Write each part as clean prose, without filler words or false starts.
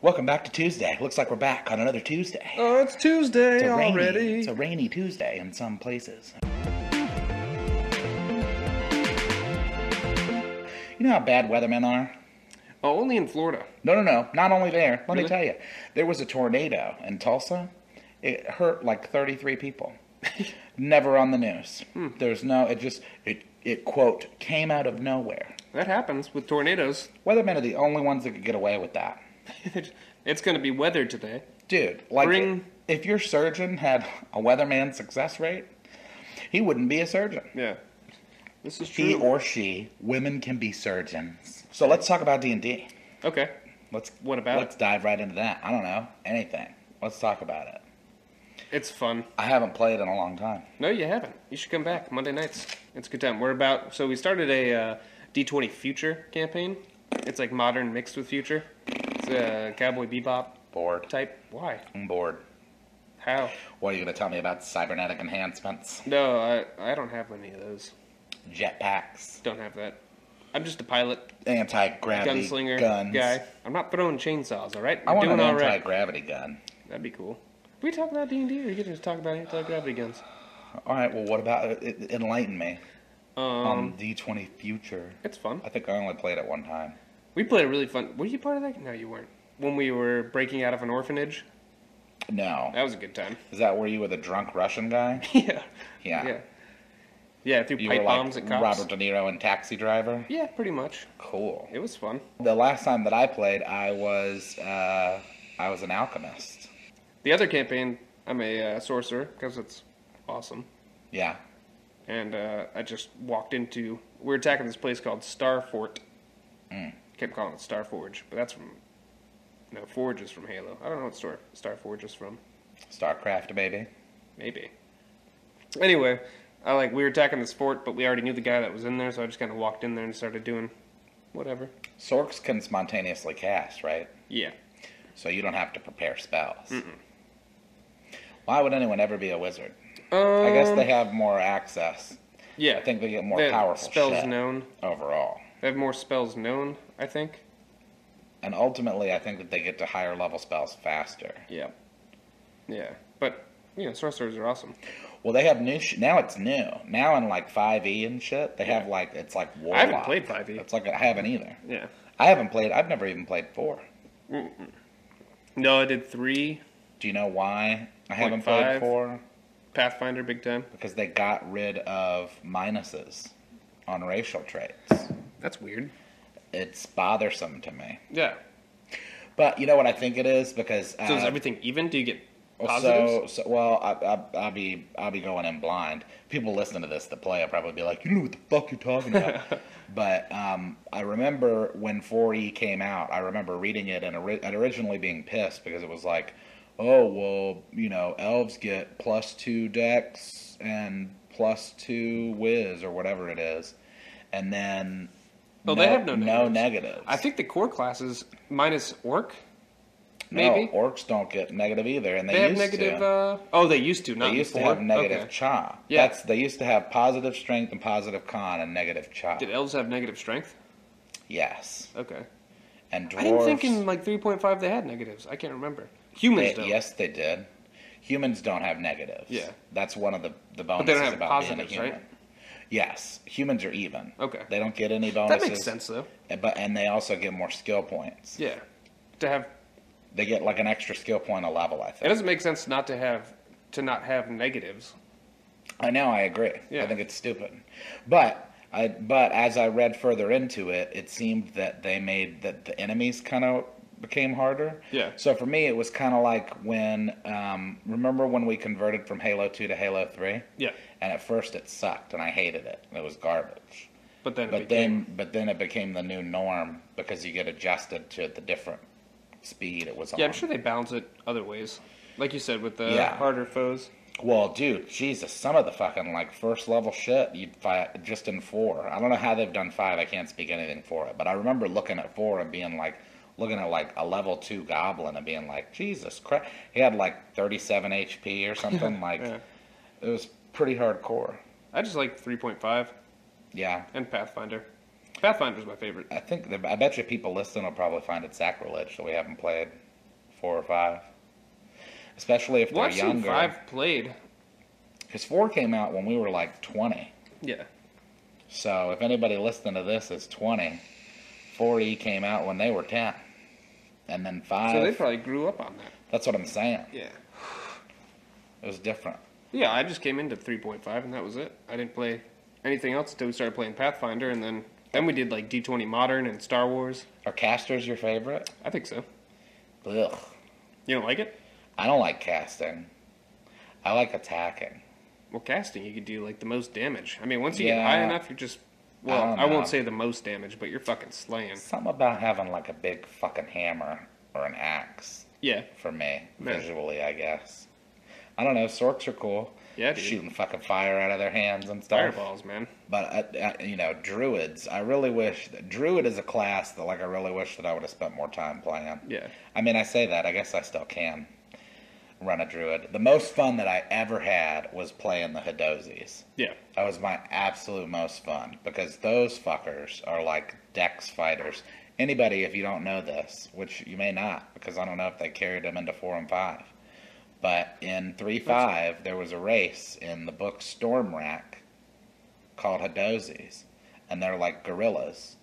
Welcome back to Tuesday. Looks like we're back on another Tuesday. Oh, it's Tuesday already. It's a rainy Tuesday in some places. You know how bad weathermen are? Oh, only in Florida. No. Not only there. Let me Really? tell you. There was a tornado in Tulsa. It hurt like 33 people. Never on the news. There's no, it quote, came out of nowhere. That happens with tornadoes. Weathermen are the only ones that could get away with that. It's going to be weathered today. Dude, like, if your surgeon had a weatherman success rate, he wouldn't be a surgeon. Yeah. This is true. He or she, women can be surgeons. So let's talk about D&D. Okay. Let's Let's dive right into that. I don't know. Anything. Let's talk about it. It's fun. I haven't played in a long time. No, you haven't. You should come back Monday nights. It's a good time. So we started a D20 Future campaign. It's like modern mixed with future. It's a Cowboy Bebop Bored. type. Why? I'm bored. How? What are you going to tell me about cybernetic enhancements? No, I don't have any of those. Jetpacks. Don't have that. I'm just a pilot, Anti-gravity gunslinger guns. guy. I'm not throwing chainsaws, all right? I want an all right. anti-gravity gun. That'd be cool. We talk about D&D, or you could just talk about anti-gravity guns? All right, well, what about it? Enlighten me on D20 Future. It's fun. I think I only played it one time. We played a really fun... Were you part of that? No, you weren't. When we were breaking out of an orphanage? No. That was a good time. Is that where you were the drunk Russian guy? Yeah. Yeah. Yeah, through You pipe were bombs like at cops. Robert De Niro in Taxi Driver? Yeah, pretty much. Cool. It was fun. The last time that I played, I was an alchemist. The other campaign, I'm a sorcerer, because it's awesome. Yeah. And I just walked into... We're attacking this place called Star Fort. Kept calling it Star Forge, but that's from... No, Forge is from Halo. I don't know what Star Forge is from. StarCraft, baby. Maybe. Anyway, we were attacking this fort, but we already knew the guy that was in there, so I just kind of walked in there and started doing whatever. Sorks can spontaneously cast, right? Yeah. So you don't have to prepare spells. Why would anyone ever be a wizard? I guess they have more access. Yeah. I think they get more They have powerful spells shit known. overall. They have more spells known, I think. And ultimately, I think that they get to higher level spells faster. Yeah. Yeah. But, sorcerers are awesome. Well, they have new now it's new. Now in like 5e and shit, they have it's like Warlock. I haven't played 5e. It's like I haven't either. Yeah. I've never even played 4. No, I did 3. Do you know why I haven't 5? played 4? Pathfinder, big time. Because they got rid of minuses on racial traits. That's weird. It's bothersome to me. Yeah. But you know what I think it is? Because So is everything even? Do you get positives? I'll be going in blind. People listening to this that play, I'll probably be like, you know what the fuck you're talking about. But I remember when 4E came out, I remember reading it and originally being pissed because it was like, oh, well, elves get +2 dex and +2 whiz or whatever it is. And then they have no negatives. I think the core classes minus orc, maybe? No, orcs don't get negative either, and they have negative. They used to. Not they used before. to have negative cha. Yeah. They used to have positive strength and positive con and negative cha. Did elves have negative strength? Yes. Okay. And dwarves. I didn't think in 3.5 they had negatives. I can't remember. Humans don't. Yes, they did. Humans don't have negatives. Yeah. That's one of the bonuses But they don't have about positives, being a human. right? Yes, humans are even. Okay. They don't get any bonuses. That makes sense, though. And they also get more skill points. Yeah. They get like an extra skill point a level, I think. It doesn't make sense not to have negatives. I know, I agree. Yeah. I think it's stupid. But as I read further into it, it seemed that they made that the enemies kind of became harder. Yeah. So for me, it was kind of like when, remember when we converted from Halo 2 to Halo 3? Yeah. And at first it sucked, and I hated it. It was garbage. But then it became the new norm because you get adjusted to the different speed it was on. Yeah, I'm sure they balance it other ways. Like you said, with the harder foes. Well, dude, Jesus, some of the fucking, first level shit you'd fight just in 4. I don't know how they've done 5. I can't speak anything for it. But I remember looking at 4 and being looking at, a level 2 goblin and being like, Jesus Christ. He had, 37 HP or something. Yeah. It was pretty hardcore. I just like 3.5. Yeah. And Pathfinder. Pathfinder's my favorite. I bet you people listening will probably find it sacrilege that we haven't played. 4 or 5. Especially if they're Well, I've seen younger. 5 played. Because 4 came out when we were like 20. Yeah. So if anybody listening to this is 20, 4E came out when they were 10. And then 5... So they probably grew up on that. That's what I'm saying. Yeah. It was different. Yeah, I just came into 3.5 and that was it. I didn't play anything else until we started playing Pathfinder, and then we did like D20 Modern and Star Wars. Are casters your favorite? I think so. Ugh. You don't like it? I don't like casting. I like attacking. Well, casting, you could do like the most damage. I mean, once you get Yeah. high enough, you're just... Well, don't I won't know. say the most damage, but you're fucking slaying. Something about having like a big fucking hammer or an axe Yeah. for me, Man. visually, I guess. I don't know, sorts are cool. Yeah, dude. Shooting fucking fire out of their hands and stuff. Fireballs, man. But, you know, druids, I really wish... Druid is a class that, like, I really wish that I would have spent more time playing. Yeah. I mean, I say that. I guess I still can run a druid. The most fun that I ever had was playing the Hidozis. Yeah. That was my absolute most fun, because those fuckers are like dex fighters. Anybody, if you don't know this, which you may not, because I don't know if they carried them into 4 and 5, but in 3.5, there was a race in the book Stormwrack called Hidozis, and they're like gorillas.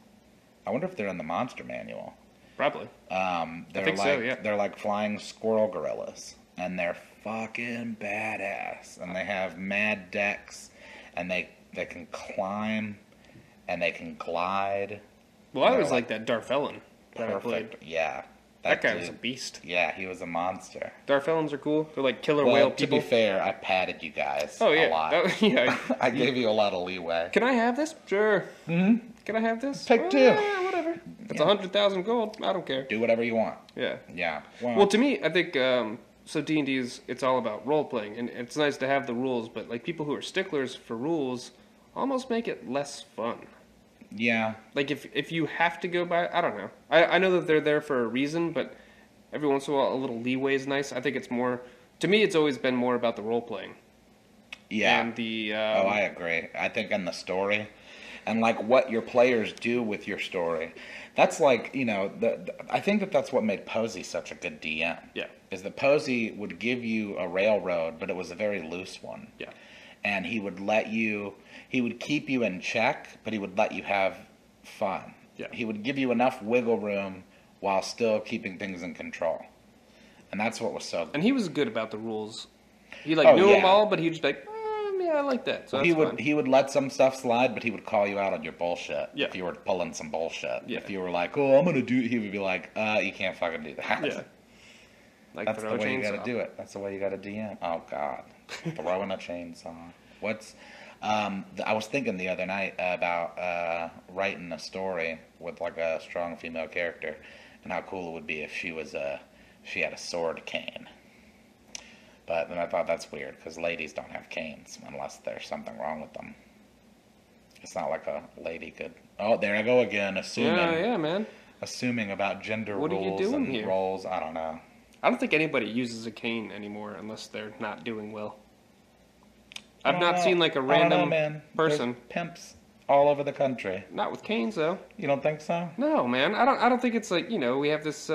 I wonder if they're in the monster manual. Probably. They're think like, so, yeah. They're like flying squirrel gorillas, and they're fucking badass, and they have mad dex, and they can climb, and they can glide. Well, I They're was like that Darfellan that I played. Perfect. Yeah. That guy dude, was a beast. Yeah, he was a monster. Darfellans are cool. They're like killer Well, whale to people. be fair, I patted you guys Oh, yeah. a lot. Yeah. I gave you a lot of leeway. Can I have this? Sure. Mm-hmm. Can I have this? Take 2. Whatever. It's 100,000 gold. I don't care. Do whatever you want. Yeah. Yeah. Well, to me, I think so. D&D it's all about role playing, and it's nice to have the rules, but like people who are sticklers for rules almost make it less fun. yeah. Like if you have to go by, I don't know. I know that they're there for a reason, but every once in a while a little leeway is nice. I think it's more. To me, it's always been more about the role playing. Yeah. And the I agree. I think in the story, and like what your players do with your story, that's like, you know, I think that's what made Posey such a good DM. Yeah. Is that Posey would give you a railroad, but it was a very loose one. Yeah. And he would keep you in check, but he would let you have fun. Yeah. He would give you enough wiggle room while still keeping things in control. And that's what was so good. And he was good about the rules. He knew yeah. them all, but he'd just be like, yeah, I like that. So He would let some stuff slide, but he would call you out on your bullshit. Yeah. If you were pulling some bullshit. Yeah. If you were like, oh, I'm gonna do it, he would be like, you can't fucking do that. Yeah. Like That's the throw a way you chainsaw. gotta do it. That's the way you gotta DM. Oh God, throwing a chainsaw. I was thinking the other night about writing a story with like a strong female character, and how cool it would be if she had a sword cane. But then I thought that's weird, because ladies don't have canes unless there's something wrong with them. It's not like a lady could. Oh, there I go again, assuming. Yeah, man. Assuming about gender What are you rules doing and here? roles. I don't know. I don't think anybody uses a cane anymore unless they're not doing well. I've not seen like a I don't know, random man. person. There's pimps all over the country. Not with canes though. You don't think so? No, man. I don't think it's like, we have this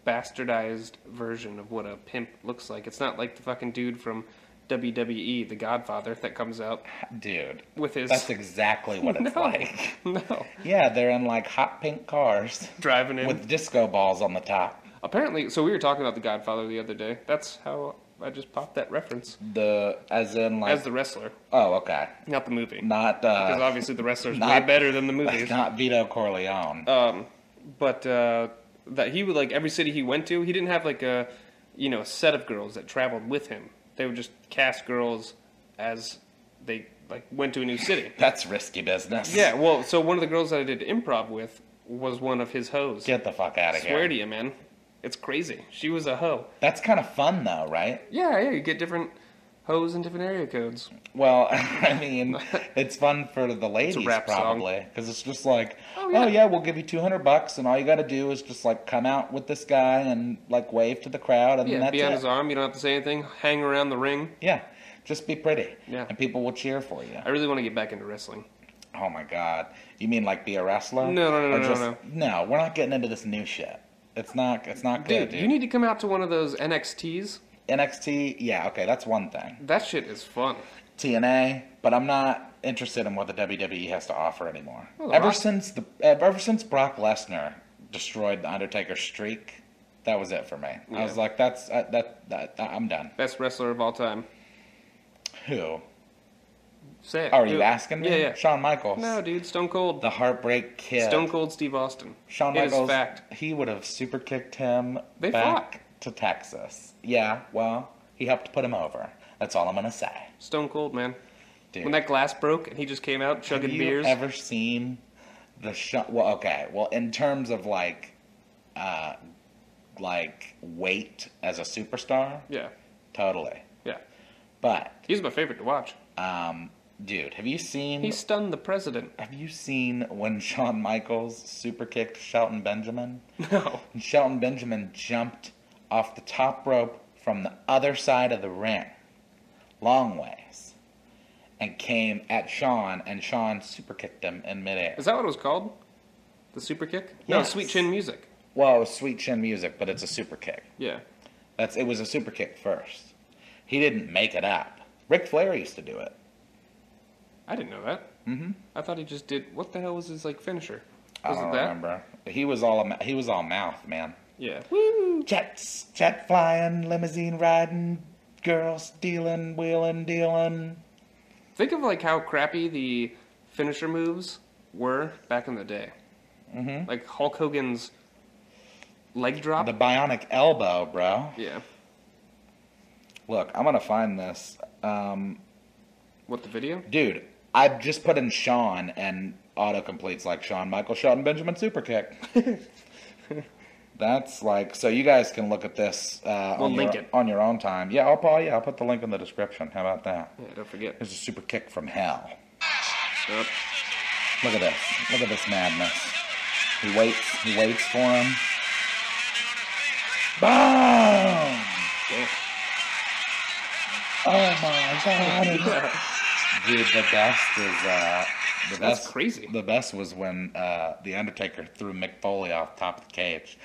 bastardized version of what a pimp looks like. It's not like the fucking dude from WWE, The Godfather, that comes out Dude, with his that's exactly what it's No. like. No. Yeah, they're in like hot pink cars Driving in. with disco balls on the top. Apparently, so we were talking about The Godfather the other day. That's how I just popped that reference. As the wrestler, Oh, okay. not the movie. Not Because obviously the wrestler's way not- better than the movies. not Vito Corleone. But that he would, like, every city he went to, he didn't have like a set of girls that traveled with him. They would just cast girls as they like went to a new city. That's risky business. Yeah, well, so one of the girls that I did improv with was one of his hoes. Get the fuck out of here. Swear to you, man. It's crazy. She was a hoe. That's kind of fun though, right? Yeah, you get different hoes and different area codes. Well, I mean, it's fun for the ladies rap song. probably, because it's just like, Oh, oh yeah. we'll give you $200, and all you got to do is just like come out with this guy and like wave to the crowd, and Yeah, that's be on it. his arm. You don't have to say anything. Hang around the ring. Yeah, just be pretty. Yeah. And people will cheer for you. I really want to get back into wrestling. Oh my God, you mean like be a wrestler? No, Or no. No, we're not getting into this new shit. It's not good, Dude, dude. you need to come out to one of those NXTs. NXT, yeah, okay, that's one thing. That shit is fun. TNA, but I'm not interested in what the WWE has to offer anymore. Well, ever since Brock Lesnar destroyed the Undertaker's streak, that was it for me. Yeah. I was like, I'm done. Best wrestler of all time. Who? Say it. Are you asking me? Yeah, yeah. Shawn Michaels. No, dude, Stone Cold. The Heartbreak Kid. Stone Cold Steve Austin. Shawn It is Michaels. fact. He would have super kicked him They back to Texas. Yeah, well, he helped put him over. That's all I'm gonna say. Stone Cold, man. Dude. When that glass broke and he just came out chugging Have you beers. ever seen the show? Well, okay. Well, in terms of like weight as a superstar, Yeah, totally. yeah. But He's my favorite to watch. dude, have you seen? He stunned the president. Have you seen when Shawn Michaels super kicked Shelton Benjamin? No. And Shelton Benjamin jumped off the top rope from the other side of the ring, long ways, and came at Shawn, and Shawn super kicked him in midair. Is that what it was called? The super kick? No, Yes. Sweet Chin Music. Well, it was Sweet Chin Music, but it's a super kick. Yeah. It was a super kick first. He didn't make it up. Ric Flair used to do it. I didn't know that. Mm-hmm. I thought he just did. What the hell was his like finisher? I Was don't it that? remember. He was all mouth, man. Yeah. Jet flying, limousine riding, girls stealing, wheeling, dealing. Think of like how crappy the finisher moves were back in the day. Mm-hmm. Like Hulk Hogan's leg drop. The bionic elbow, bro. Yeah. Look, I'm gonna find this. What, the video? Dude, I just put in Shawn and autocompletes like Shawn Michael Shelton Benjamin super kick. That's like, so you guys can look at this We'll link it. on your own time. Yeah, I'll put the link in the description. How about that? Yeah, don't forget. Here's a super kick from hell. Yep. Look at this. Look at this madness. He waits for him. Boom! Yeah. Oh my god. Dude, the best is That's crazy. The best was when the Undertaker threw Mick Foley off the top of the cage.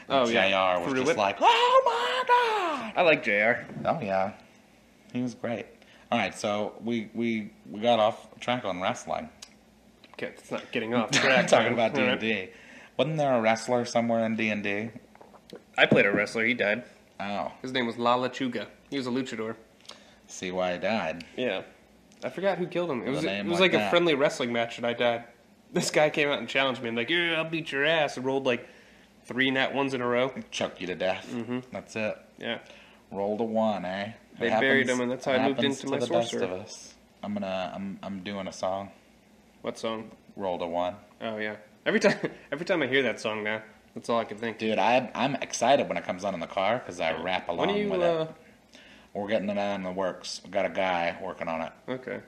Oh, JR yeah. was Threw just it. like, oh my god! I like JR. Oh yeah, he was great. All right, so we got off track on wrestling. Okay, it's not getting off track. Talking about All right. D&D. Wasn't there a wrestler somewhere in D&D? I played a wrestler. He died. Oh, His name was La Lechuga. He was a luchador. see why he died. Yeah. I forgot who killed him. It With was a name like like a that. friendly wrestling match, and I died. This guy came out and challenged me. I'm like, yeah, I'll beat your ass. And rolled like 3 nat ones in a row. Choked you to death. Mm-hmm. That's it. Yeah. Roll to 1, eh? They buried him, and that's how I moved into my the best sorcerer. of us. I'm doing a song. What song? Roll to 1. Oh yeah. Every time I hear that song now, that's all I can think. Dude, I'm excited when it comes on in the car because I rap along When are you? with it. We're getting it on in the works. We got a guy working on it, Okay.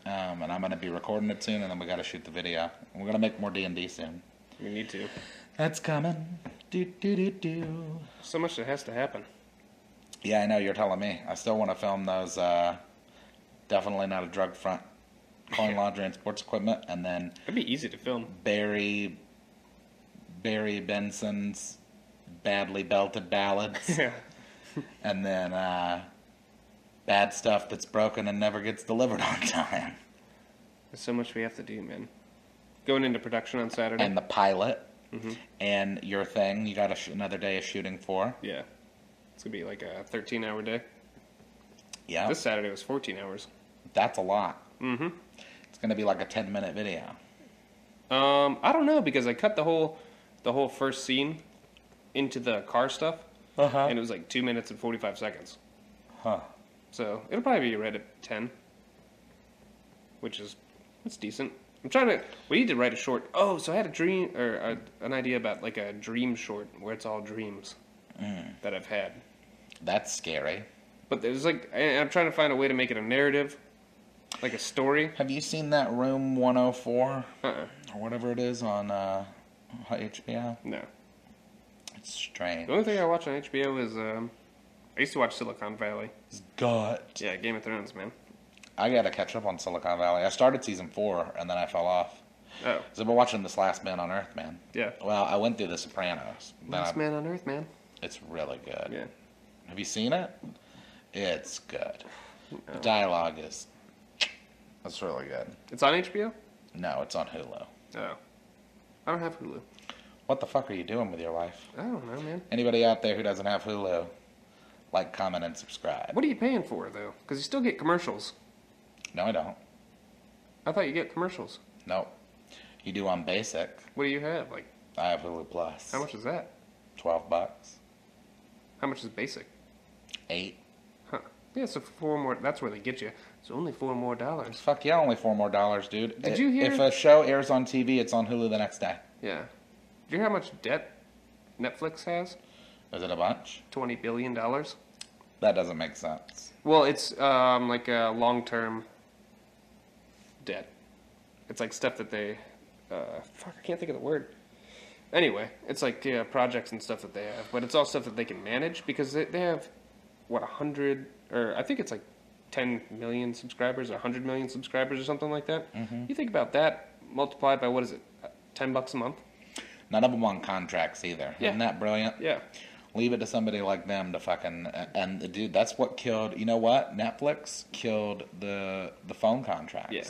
and I'm gonna be recording it soon, and then we got to shoot the video. We're gonna make more D&D soon. We need to. That's coming. Do do do do. So much that has to happen. Yeah, I know. You're telling me. I still want to film those. Definitely not a drug front. Coin laundry and sports equipment, and then It'd be easy to film. Barry Benson's badly belted ballads, Yeah. and then bad stuff that's broken and never gets delivered on time, There's so much we have to do, man. Going into production on Saturday. and the pilot, Mm-hmm. and your thing. You got another day of shooting for. Yeah. It's gonna be like a 13-hour day. Yeah, This Saturday was 14 hours. that's a lot. Mm-hmm. It's gonna be like a 10-minute video. I don't know because I cut the whole first scene into the car stuff, and it was like 2 minutes and 45 seconds. Huh. So it'll probably be read at 10, which is that's decent. I'm trying to. We need to write a short. Oh, so I had a dream or an idea about like a dream short where it's all dreams that I've had. That's scary. But there's like I'm trying to find a way to make it a narrative, like a story. Have you seen that Room 104 Uh-uh. or whatever it is on HBO? No. It's strange. The only thing I watch on HBO is I used to watch Silicon Valley. It's gut. Yeah, Game of Thrones, man. I gotta catch up on Silicon Valley. I started season 4 and then I fell off. Oh. So I've been watching this Last Man on Earth, man. Yeah. Well, I went through The Sopranos. Last Man on Earth, man. It's really good. Yeah. Have you seen it? It's good. No. The dialogue is... It's really good. It's on HBO? No, it's on Hulu. Oh. I don't have Hulu. What the fuck are you doing with your life? I don't know, man. Anybody out there who doesn't have Hulu, like, comment, and subscribe. What are you paying for, though? Because you still get commercials. No, I don't. I thought you get commercials. Nope. You do on basic. What do you have? Like, I have Hulu Plus. how much is that? $12. How much is basic? $8. Huh. Yeah, so for $4 more, that's where they get you. It's only $4 more. Fuck yeah, only $4 more, dude. Did you hear? If a show airs on TV, it's on Hulu the next day. Yeah. Did you hear how much debt Netflix has? Is it a bunch? $20 billion. That doesn't make sense. Well, it's like a long-term debt. It's like stuff that they... fuck, I can't think of the word. Anyway, it's like projects and stuff that they have, but it's all stuff that they can manage because they have, what, 100... or I think it's like 10 million subscribers or 100 million subscribers or something like that. Mm-hmm. You think about that, multiplied by, what is it, $10 a month? None of them on contracts either. Yeah. Isn't that brilliant? Yeah. Leave it to somebody like them to fucking... And, dude, that's what killed... You know what? Netflix killed the phone contracts. Yeah.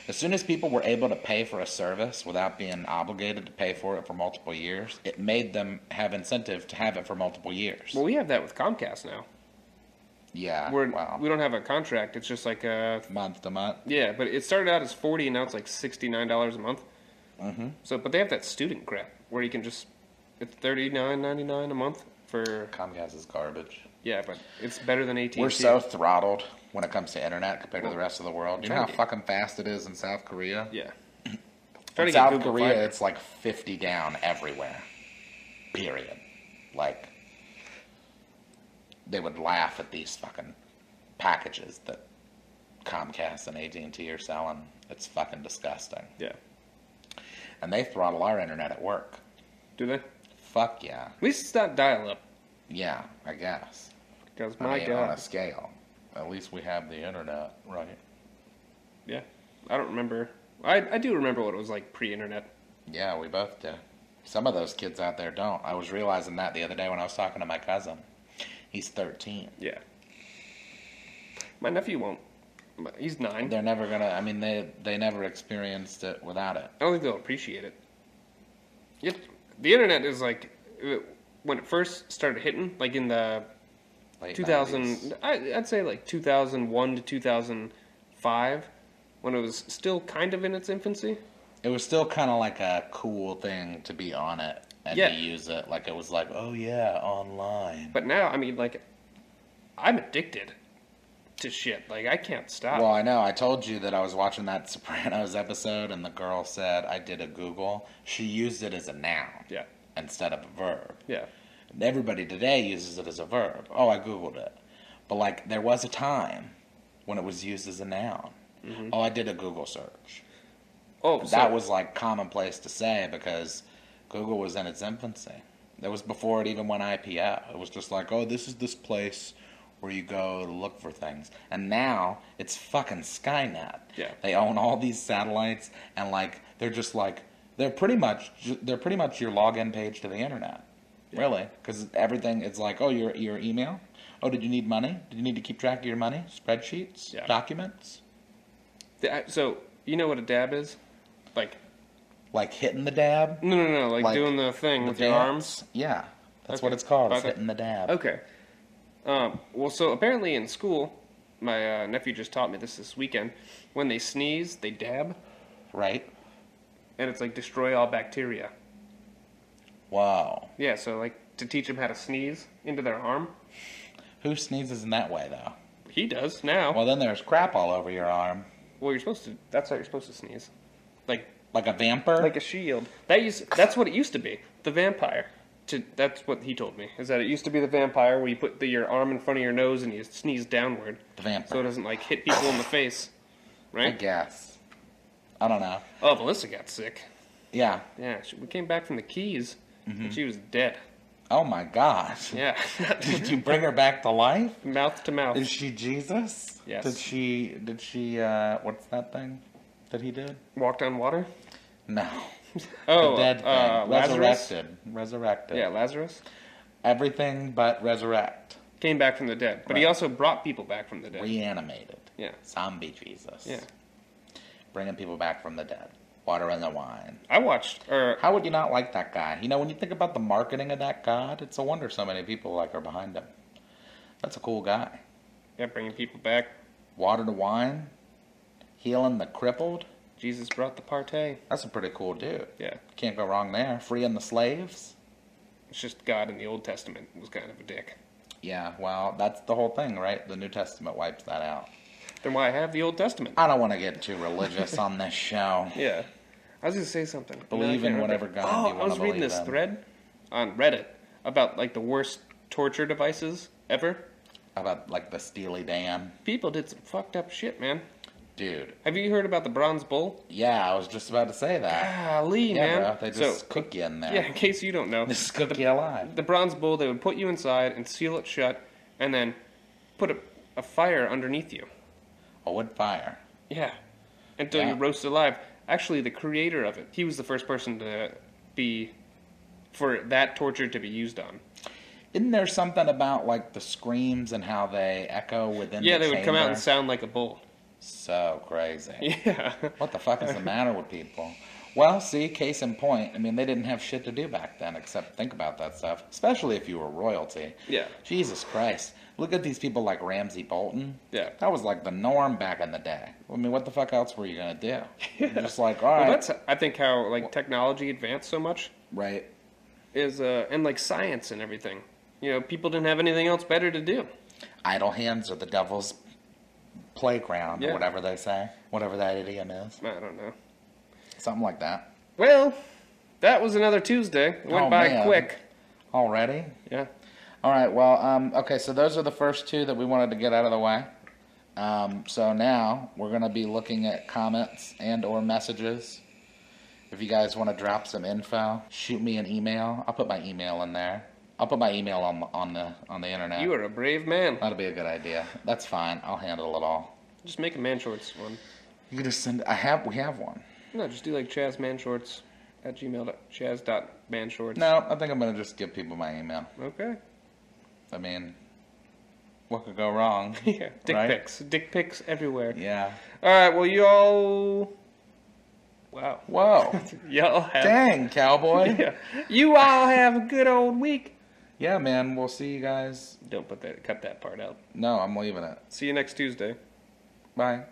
As soon as people were able to pay for a service without being obligated to pay for it for multiple years, it made them have incentive to have it for multiple years. Well, we have that with Comcast now. Yeah, We don't have a contract. It's just like a... month to month. Yeah, but it started out as $40 and now it's like $69 a month. Mm-hmm. So, but they have that student crap where you can just... It's $39.99 a month for... Comcast is garbage. Yeah, but it's better than AT&T. We're so throttled when it comes to internet compared to the rest of the world. You know how fucking fast it is in South Korea? Yeah. In South Korea, it's like 50 down everywhere. Period. Like, they would laugh at these fucking packages that Comcast and AT&T are selling. It's fucking disgusting. Yeah. And they throttle our internet at work. Do they? Fuck yeah. At least it's not dial-up. Yeah, I guess. Because, I my mean, God. on a scale. At least we have the internet, right? Yeah. I don't remember. I do remember what it was like pre-internet. Yeah, we both do. Some of those kids out there don't. I was realizing that the other day when I was talking to my cousin. He's 13. Yeah. My nephew won't. He's 9. They're never gonna... I mean, they never experienced it without it. I don't think they'll appreciate it. The internet is like... When it first started hitting, like in the... Late 2000... 90s. I'd say like 2001 to 2005, when it was still kind of in its infancy. It was still kind of like a cool thing to be on it and Yeah. to use it. Like, it was like, oh yeah, online. But now, I mean, like, I'm addicted to shit. Like, I can't stop. Well, I know. I told you that I was watching that Sopranos episode, and the girl said I did a Google. She used it as a noun Yeah. instead of a verb. Yeah. Everybody today uses it as a verb. Oh, I Googled it. But, like, there was a time when it was used as a noun. Mm-hmm. Oh, I did a Google search. Oh, That was, like, commonplace to say because Google was in its infancy. That was before it even went IPO. It was just like, oh, this is this place where you go to look for things. And now, it's fucking Skynet. Yeah. They own all these satellites, and, like, they're just, like, they're pretty much your login page to the internet. Yeah. Really. Because everything, it's like, oh, your email? Oh, did you need money? Did you need to keep track of your money? Spreadsheets? Yeah. Documents? So, you know what a dab is? Like hitting the dab? No. Like doing the thing with your arms? Yeah. That's what it's called. It's Okay. hitting the dab. Okay. Well, so apparently in school, my nephew just taught me this weekend. When they sneeze, they dab. Right. And it's like destroy all bacteria. Wow. Yeah, so like to teach them how to sneeze into their arm. Who sneezes in that way, though? He does now. Well, then there's crap all over your arm. Well, you're supposed to. That's how you're supposed to sneeze. Like a vampire? Like a shield. That's what it used to be. The vampire. That's what he told me. Is that it used to be the vampire where you put your arm in front of your nose and you sneeze downward. The vampire. So it doesn't like hit people in the face. Right? I guess. I don't know. Oh, Melissa got sick. Yeah. Yeah, we came back from the Keys and she was dead. Oh my gosh. Yeah. Did you bring her back to life? Mouth to mouth. Is she Jesus? Yes. Did she what's that thing? that he did? Walked on water? No. Oh, The dead thing. Lazarus? Resurrected. Yeah, Lazarus. Everything but resurrect. Came back from the dead. But he Right. also brought people back from the dead. Reanimated. Yeah. Zombie Jesus. Yeah. Bringing people back from the dead. Water in the wine. I watched, How would you not like that guy? You know, when you think about the marketing of that god, it's a wonder so many people like are behind him. That's a cool guy. yeah, bringing people back. Water to wine. Healing the crippled. Jesus brought the party. That's a pretty cool dude. Yeah. Can't go wrong there. Freeing the slaves. It's just God in the Old Testament was kind of a dick. Yeah, well, that's the whole thing, right? The New Testament wipes that out. Then why have the Old Testament? I don't want to get too religious on this show. Yeah. I was going to say something. Believe No, I in can't whatever remember. God you want to I was reading believe this in. thread on Reddit about, like, the worst torture devices ever. About, like, the Steely Dan. People did some fucked up shit, man. Dude. Have you heard about the bronze bull? Yeah, I was just about to say that. Golly, Yeah, man. bro. They just cook you in there. Yeah, in case you don't know. They just cook you alive. The bronze bull, they would put you inside and seal it shut and then put a fire underneath you. A wood fire. Yeah. Until Yeah. you roast alive. Actually, the creator of it, he was the first person for that torture to be used on. Isn't there something about, like, the screams and how they echo within the Yeah, they would come out chamber? and sound like a bull. So crazy. Yeah. What the fuck is the matter with people? Well, see, case in point, I mean, they didn't have shit to do back then except think about that stuff, especially if you were royalty. Yeah. Jesus Christ. Look at these people like Ramsay Bolton. Yeah. That was like the norm back in the day. I mean, what the fuck else were you going to do? You're just like, all right. Well, that's, I think, how, like, technology advanced so much Right. is, and, like, science and everything. You know, people didn't have anything else better to do. Idle hands are the devil's playground, Yeah. or whatever they say. Whatever that idiom is. I don't know. Something like that. Well, that was another Tuesday. It went Oh, by man. quick. Already? Yeah. All right, well, okay, so those are the first two that we wanted to get out of the way. So now we're going to be looking at comments and or messages. If you guys want to drop some info, shoot me an email. I'll put my email in there. I'll put my email on the internet. You are a brave man. That'll be a good idea. That's fine. I'll handle it all. Just make a man shorts one. You can just send. We have one. No, just do like chazmanshorts at chaz.manshorts. No, I think I'm gonna just give people my email. Okay. I mean, what could go wrong? Yeah. Dick Right? pics. Dick pics everywhere. Yeah. All right. Well, you all. Wow. Whoa. Y'all have. Dang, cowboy. Yeah. You all have a good old week. Yeah, man. We'll see you guys. Don't cut that part out. No, I'm leaving it. See you next Tuesday. Bye.